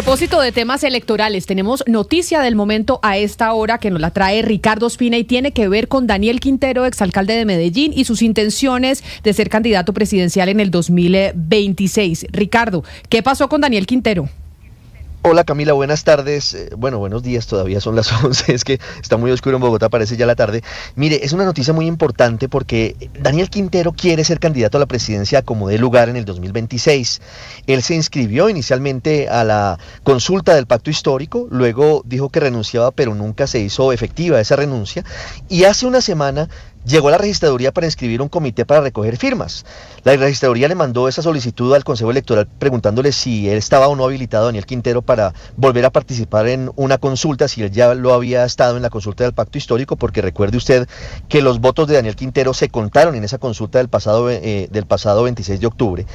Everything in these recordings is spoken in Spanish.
propósito de temas electorales, tenemos noticia del momento a esta hora que nos la trae Ricardo Ospina y tiene que ver con Daniel Quintero, exalcalde de Medellín, y sus intenciones de ser candidato presidencial en el 2026. Ricardo, ¿qué pasó con Daniel Quintero? Hola Camila, buenas tardes. Buenos días, todavía son las 11, es que está muy oscuro en Bogotá, parece ya la tarde. Mire, es una noticia muy importante porque Daniel Quintero quiere ser candidato a la presidencia como dé lugar en el 2026. Él se inscribió inicialmente a la consulta del pacto histórico, luego dijo que renunciaba, pero nunca se hizo efectiva esa renuncia, y hace una semana llegó a la registraduría para inscribir un comité para recoger firmas. La registraduría le mandó esa solicitud al Consejo Electoral preguntándole si él estaba o no habilitado, Daniel Quintero, para volver a participar en una consulta, si él ya lo había estado en la consulta del pacto histórico, porque recuerde usted que los votos de Daniel Quintero se contaron en esa consulta del pasado 26 de octubre.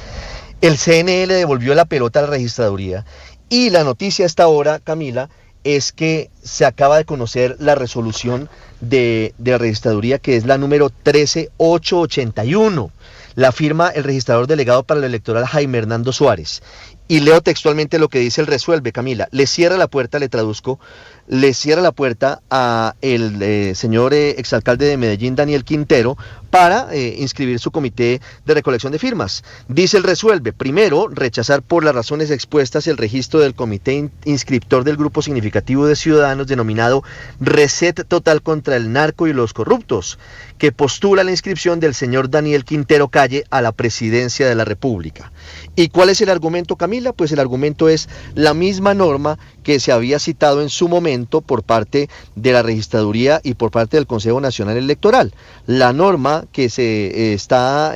El CNE le devolvió la pelota a la registraduría y la noticia a esta hora, Camila, es que se acaba de conocer la resolución de la registraduría, que es la número 13881. La firma el registrador delegado para el electoral Jaime Hernando Suárez. Y leo textualmente lo que dice el resuelve, Camila. Le cierra la puerta, le traduzco, le cierra la puerta a el señor exalcalde de Medellín, Daniel Quintero, para inscribir su comité de recolección de firmas. Dice el resuelve, primero, rechazar por las razones expuestas el registro del comité inscriptor del grupo significativo de ciudadanos denominado Reset Total contra el Narco y los Corruptos, que postula la inscripción del señor Daniel Quintero Calle a la presidencia de la República. ¿Y cuál es el argumento, Camila? Pues el argumento es la misma norma que se había citado en su momento por parte de la registraduría y por parte del Consejo Nacional Electoral. La norma que se está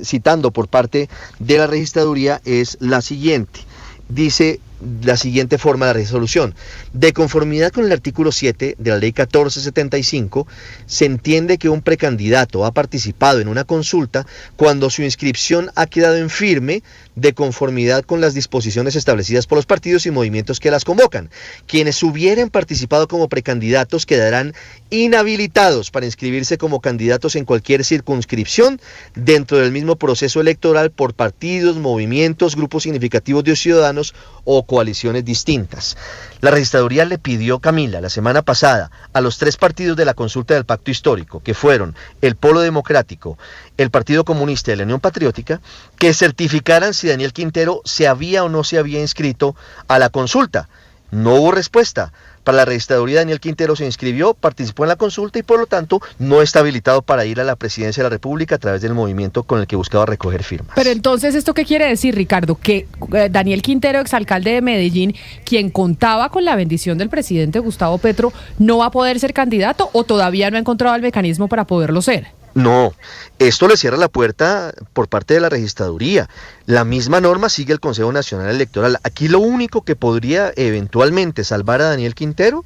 citando por parte de la registraduría es la siguiente. Dice la siguiente forma de la resolución: de conformidad con el artículo 7 de la ley 1475, se entiende que un precandidato ha participado en una consulta cuando su inscripción ha quedado en firme de conformidad con las disposiciones establecidas por los partidos y movimientos que las convocan. Quienes hubieran participado como precandidatos quedarán inhabilitados para inscribirse como candidatos en cualquier circunscripción dentro del mismo proceso electoral por partidos, movimientos, grupos significativos de ciudadanos o coaliciones distintas. La registraduría le pidió, Camila, la semana pasada a los 3 partidos de la consulta del pacto histórico, que fueron el Polo Democrático, el Partido Comunista y la Unión Patriótica, que certificaran si Daniel Quintero se había o no se había inscrito a la consulta. No hubo respuesta. Para la registraduría, Daniel Quintero se inscribió, participó en la consulta y por lo tanto no está habilitado para ir a la presidencia de la República a través del movimiento con el que buscaba recoger firmas. Pero entonces, ¿esto qué quiere decir, Ricardo? Que Daniel Quintero, exalcalde de Medellín, quien contaba con la bendición del presidente Gustavo Petro, ¿no va a poder ser candidato o todavía no ha encontrado el mecanismo para poderlo ser? No, esto le cierra la puerta por parte de la registraduría. La misma norma sigue el Consejo Nacional Electoral. Aquí lo único que podría eventualmente salvar a Daniel Quintero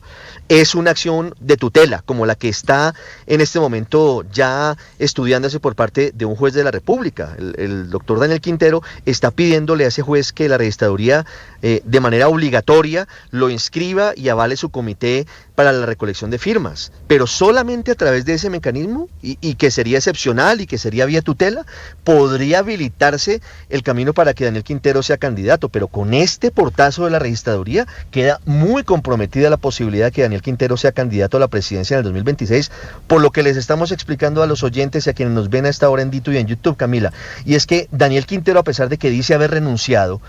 es una acción de tutela, como la que está en este momento ya estudiándose por parte de un juez de la República. El doctor Daniel Quintero está pidiéndole a ese juez que la registraduría de manera obligatoria lo inscriba y avale su comité para la recolección de firmas, pero solamente a través de ese mecanismo y que sería excepcional y que sería vía tutela, podría habilitarse el camino para que Daniel Quintero sea candidato, pero con este portazo de la registraduría queda muy comprometida la posibilidad de que Daniel Quintero sea candidato a la presidencia en el 2026, por lo que les estamos explicando a los oyentes y a quienes nos ven a esta hora en Dito y en YouTube, Camila, y es que Daniel Quintero, a pesar de que dice haber renunciado,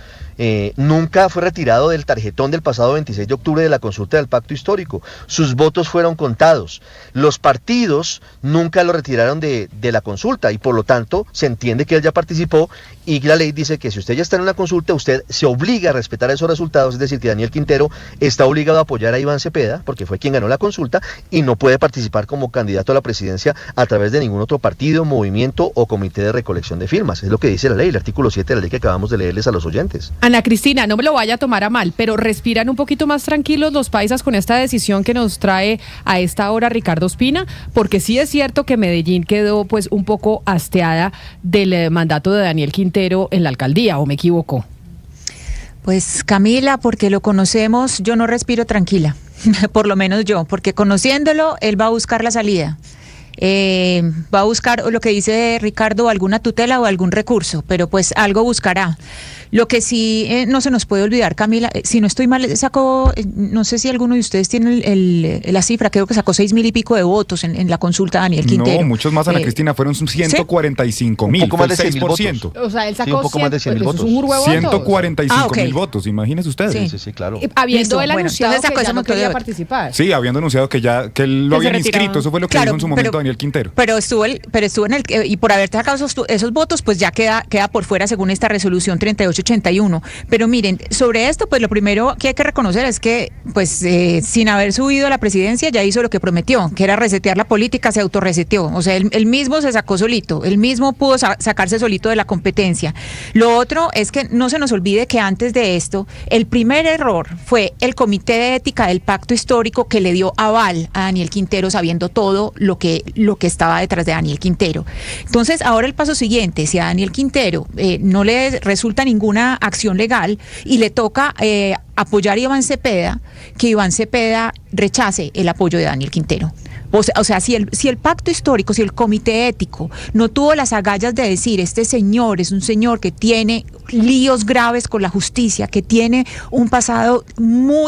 nunca fue retirado del tarjetón del pasado 26 de octubre de la consulta del pacto histórico. Sus votos fueron contados. Los partidos nunca lo retiraron de la consulta y por lo tanto se entiende que él ya participó y la ley dice que si usted ya está en una consulta, usted se obliga a respetar esos resultados, es decir, que Daniel Quintero está obligado a apoyar a Iván Cepeda, porque fue quien ganó la consulta, y no puede participar como candidato a la presidencia a través de ningún otro partido, movimiento o comité de recolección de firmas. Es lo que dice la ley, el artículo 7 de la ley que acabamos de leerles a los oyentes. Ana Cristina, no me lo vaya a tomar a mal, pero respiran un poquito más tranquilos los paisas con esta decisión que nos trae a esta hora Ricardo Ospina, porque sí es cierto que Medellín quedó pues un poco hasteada del mandato de Daniel Quintero en la alcaldía, ¿o me equivoco? Pues Camila, porque lo conocemos, yo no respiro tranquila, por lo menos yo, porque conociéndolo, él va a buscar la salida. Va a buscar lo que dice Ricardo, alguna tutela o algún recurso, pero pues algo buscará. Lo que sí no se nos puede olvidar, Camila, si no estoy mal, sacó, no sé si alguno de ustedes tiene la cifra, creo que sacó 6.000 y pico de votos en la consulta de Daniel Quintero. No, muchos más, Ana Cristina, fueron 145.000, un poco más de 6%. votos. O sea, él sacó un poco más de 100.000 votos. 145.000 votos, imagínense ustedes. Sí, claro. Habiendo Listo, él bueno, anunciado entonces sacó que ya ese no montón de quería votos. participar. Sí, habiendo anunciado que él lo habían inscrito, eso fue lo que dijo en su momento Daniel Quintero. Pero estuvo en el, y por haber sacado esos votos, pues ya queda por fuera según esta resolución 3881. Pero miren, sobre esto, pues lo primero que hay que reconocer es que, pues sin haber subido a la presidencia, ya hizo lo que prometió, que era resetear la política, se autorreseteó. O sea, él mismo se sacó solito, él mismo pudo sacarse solito de la competencia. Lo otro es que no se nos olvide que antes de esto, el primer error fue el Comité de Ética del Pacto Histórico que le dio aval a Daniel Quintero, sabiendo todo lo que estaba detrás de Daniel Quintero. Entonces, ahora el paso siguiente, si a Daniel Quintero no le resulta ninguna acción legal y le toca apoyar a Iván Cepeda, que Iván Cepeda rechace el apoyo de Daniel Quintero. O sea, si el pacto histórico, si el comité ético no tuvo las agallas de decir, este señor es un señor que tiene líos graves con la justicia, que tiene un pasado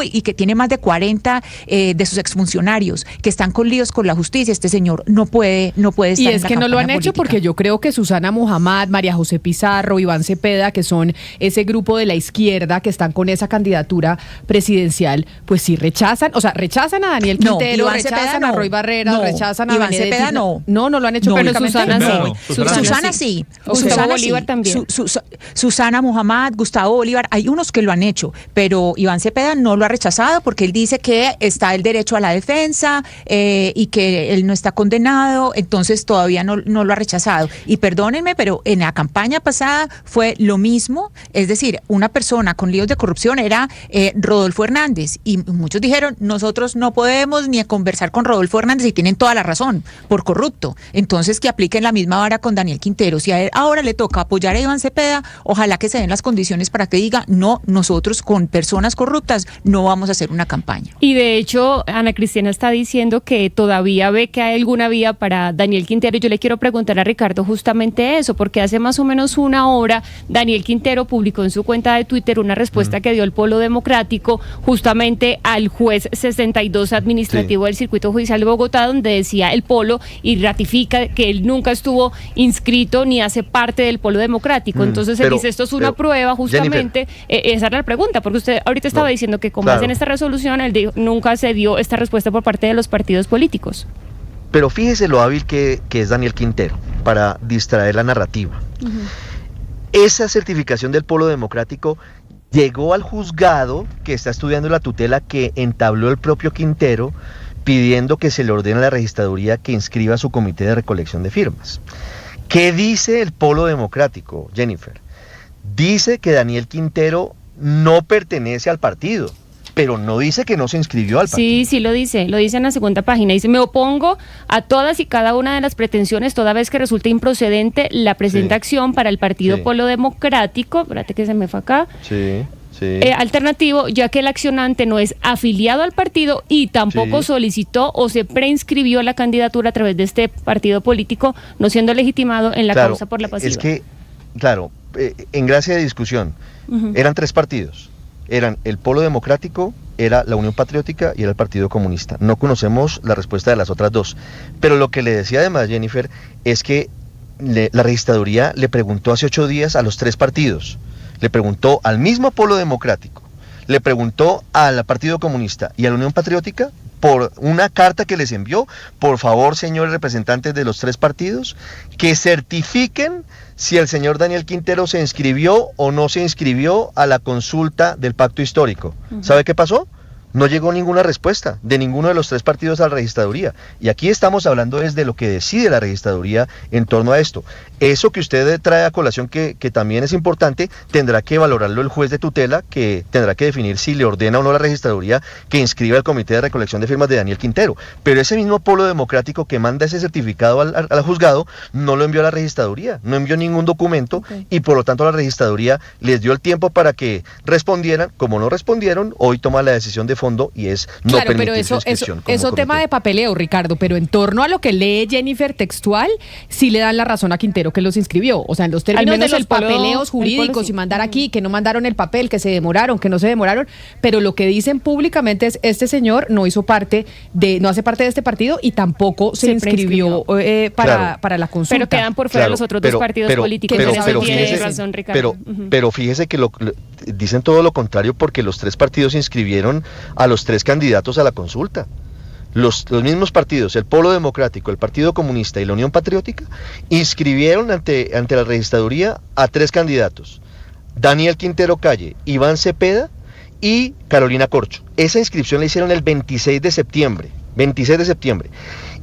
y que tiene más de 40 de sus exfuncionarios que están con líos con la justicia, este señor no puede estar. Y es que no lo han hecho porque yo creo que Susana Muhammad, María José Pizarro, Iván Cepeda, que son ese grupo de la izquierda que están con esa candidatura presidencial, pues sí rechazan a Daniel Quintero, rechazan a Roy Barreras, rechazan a Iván Cepeda, no lo han hecho, pero Susana sí. Susana sí. Gustavo Bolívar también. Susana Muhammad, Gustavo Bolívar, hay unos que lo han hecho, pero Iván Cepeda no lo ha rechazado porque él dice que está el derecho a la defensa y que él no está condenado, entonces todavía no lo ha rechazado. Y perdónenme, pero en la campaña pasada fue lo mismo, es decir, una persona con líos de corrupción era Rodolfo Hernández, y muchos dijeron, nosotros no podemos ni conversar con Rodolfo Hernández, y tienen toda la razón, por corrupto. Entonces que apliquen la misma vara con Daniel Quintero. Si a él ahora le toca apoyar a Iván Cepeda, ojalá que se den las condiciones para que diga, no, nosotros con personas corruptas no vamos a hacer una campaña. Y de hecho, Ana Cristina está diciendo que todavía ve que hay alguna vía para Daniel Quintero. Y yo le quiero preguntar a Ricardo justamente eso, porque hace más o menos una hora Daniel Quintero publicó en su cuenta de Twitter una respuesta que dio el Polo Democrático justamente al juez 62 administrativo del Circuito Judicial de Bogotá, donde decía el Polo y ratifica que él nunca estuvo inscrito ni hace parte del Polo Democrático. Entonces él dice, esto es una prueba justamente. Esa era la pregunta, porque usted ahorita estaba diciendo que con base en esta resolución él dijo, nunca se dio esta respuesta por parte de los partidos políticos. Pero fíjese lo hábil que es Daniel Quintero para distraer la narrativa. Esa certificación del Polo Democrático llegó al juzgado que está estudiando la tutela que entabló el propio Quintero, pidiendo que se le ordene a la registraduría que inscriba su comité de recolección de firmas. ¿Qué dice el Polo Democrático, Jennifer? Dice que Daniel Quintero no pertenece al partido, pero no dice que no se inscribió al partido. Sí, lo dice en la segunda página. Dice, me opongo a todas y cada una de las pretensiones, toda vez que resulte improcedente la presente acción para el partido Polo Democrático, espérate que se me fue acá, alternativo, ya que el accionante no es afiliado al partido y tampoco solicitó o se preinscribió la candidatura a través de este partido político, no siendo legitimado en la causa por la pasiva. Es que, en gracia de discusión, eran tres partidos. Eran el Polo Democrático, era la Unión Patriótica y era el Partido Comunista. No conocemos la respuesta de las otras dos. Pero lo que le decía además Jennifer es que la registraduría le preguntó hace 8 días a los tres partidos. Le preguntó al mismo Polo Democrático, le preguntó al Partido Comunista y a la Unión Patriótica por una carta que les envió, por favor, señores representantes de los tres partidos, que certifiquen si el señor Daniel Quintero se inscribió o no se inscribió a la consulta del Pacto Histórico. ¿Sabe qué pasó? No llegó ninguna respuesta de ninguno de los tres partidos a la registraduría. Y aquí estamos hablando de lo que decide la registraduría en torno a esto. Eso que usted trae a colación, que también es importante, tendrá que valorarlo el juez de tutela, que tendrá que definir si le ordena o no a la registraduría que inscriba el comité de recolección de firmas de Daniel Quintero. Pero ese mismo Polo Democrático que manda ese certificado al juzgado no lo envió a la registraduría, no envió ningún documento y por lo tanto la registraduría les dio el tiempo para que respondieran. Como no respondieron, hoy toma la decisión de fondo fondo y es no claro, permitir pero su inscripción como eso tema comité. de papeleo, Ricardo, pero en torno a lo que lee Jennifer textual, sí le dan la razón a Quintero que los inscribió. O sea, en los términos de menos los el polo- papeleos jurídicos sí. y mandar aquí, que no mandaron el papel, que se demoraron, que no se demoraron, pero lo que dicen públicamente es este señor no hace parte de este partido y tampoco se inscribió para la consulta. Pero quedan por fuera los otros dos partidos políticos. Tiene razón, Ricardo. Pero fíjese que dicen todo lo contrario porque los tres partidos inscribieron a los tres candidatos a la consulta. Los mismos partidos, el Polo Democrático, el Partido Comunista y la Unión Patriótica, inscribieron ante la registraduría a tres candidatos: Daniel Quintero Calle, Iván Cepeda y Carolina Corcho. Esa inscripción la hicieron el 26 de septiembre,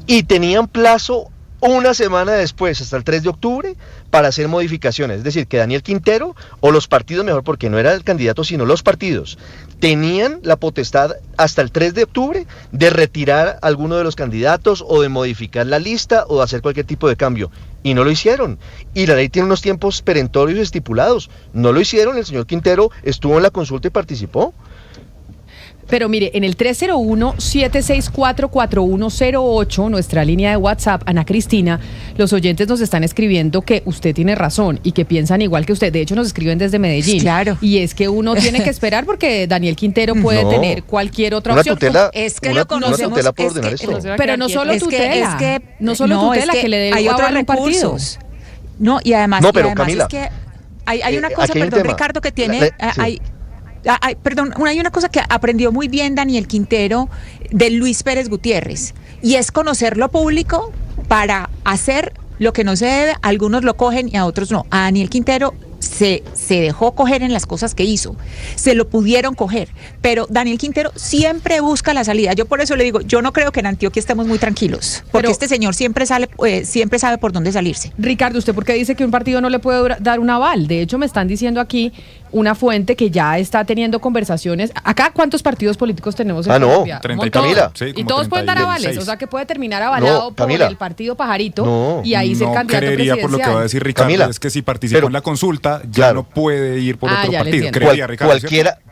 y tenían plazo una semana después, hasta el 3 de octubre, para hacer modificaciones. Es decir, que Daniel Quintero, o los partidos mejor, porque no era el candidato, sino los partidos, tenían la potestad hasta el 3 de octubre de retirar alguno de los candidatos o de modificar la lista o de hacer cualquier tipo de cambio. Y no lo hicieron. Y la ley tiene unos tiempos perentorios estipulados. No lo hicieron, el señor Quintero estuvo en la consulta y participó. Pero mire, en el 301-764-4108, nuestra línea de WhatsApp, Ana Cristina, los oyentes nos están escribiendo que usted tiene razón y que piensan igual que usted. De hecho, nos escriben desde Medellín. Claro. Y es que uno tiene que esperar porque Daniel Quintero puede tener cualquier otra opción. Es que lo conocemos. Una tutela puede ordenar esto. Pero no solo tutela. Que le dé hay otros aval a un partido. recursos. No, y además, No, pero Camila, Camila, es que hay una cosa, aquí hay un perdón, tema. Ricardo, que tiene... hay una cosa que aprendió muy bien Daniel Quintero de Luis Pérez Gutiérrez, y es conocer lo público para hacer lo que no se debe. Algunos lo cogen y a otros no. A Daniel Quintero se dejó coger en las cosas que hizo, se lo pudieron coger, pero Daniel Quintero siempre busca la salida. Yo por eso le digo, yo no creo que en Antioquia estemos muy tranquilos, porque este señor siempre sabe por dónde salirse. Ricardo, ¿usted por qué dice que un partido no le puede dar un aval? De hecho, me están diciendo aquí una fuente que ya está teniendo conversaciones. Acá, ¿cuántos partidos políticos tenemos en Colombia? 30 Camila. Sí, y todos pueden dar avales, o sea que puede terminar avalado por el partido Pajarito y ahí ser candidato presidencial. Por lo que va a decir Ricardo, Camila, es que si participó en la consulta, ya claro, no puede ir por otro ya partido.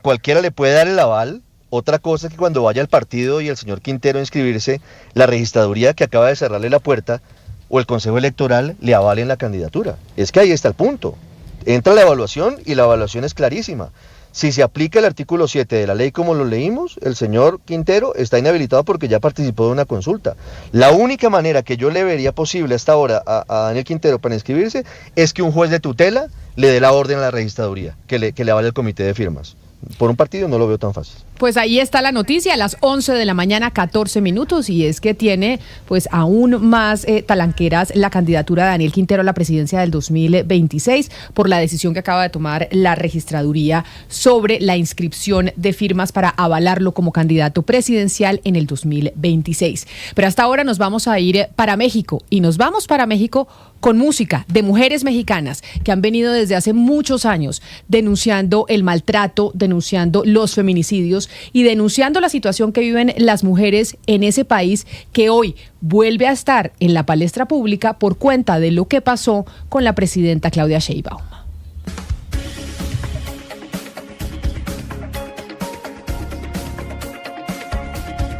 Cualquiera le puede dar el aval. Otra cosa es que cuando vaya al partido y el señor Quintero a inscribirse, la registraduría que acaba de cerrarle la puerta o el Consejo Electoral le avalen la candidatura. Es que ahí está el punto. Entra la evaluación y la evaluación es clarísima. Si se aplica el artículo 7 de la ley como lo leímos, el señor Quintero está inhabilitado porque ya participó de una consulta. La única manera que yo le vería posible hasta ahora a Daniel Quintero para inscribirse es que un juez de tutela le dé la orden a la registraduría, que le avale el comité de firmas. Por un partido no lo veo tan fácil. Pues ahí está la noticia, a las 11 de la mañana, 14 minutos, y es que tiene pues aún más talanqueras la candidatura de Daniel Quintero a la presidencia del 2026 por la decisión que acaba de tomar la registraduría sobre la inscripción de firmas para avalarlo como candidato presidencial en el 2026. Pero hasta ahora nos vamos a ir para México, y nos vamos para México con música de mujeres mexicanas que han venido desde hace muchos años denunciando el maltrato, denunciando los feminicidios y denunciando la situación que viven las mujeres en ese país, que hoy vuelve a estar en la palestra pública por cuenta de lo que pasó con la presidenta Claudia Sheinbaum.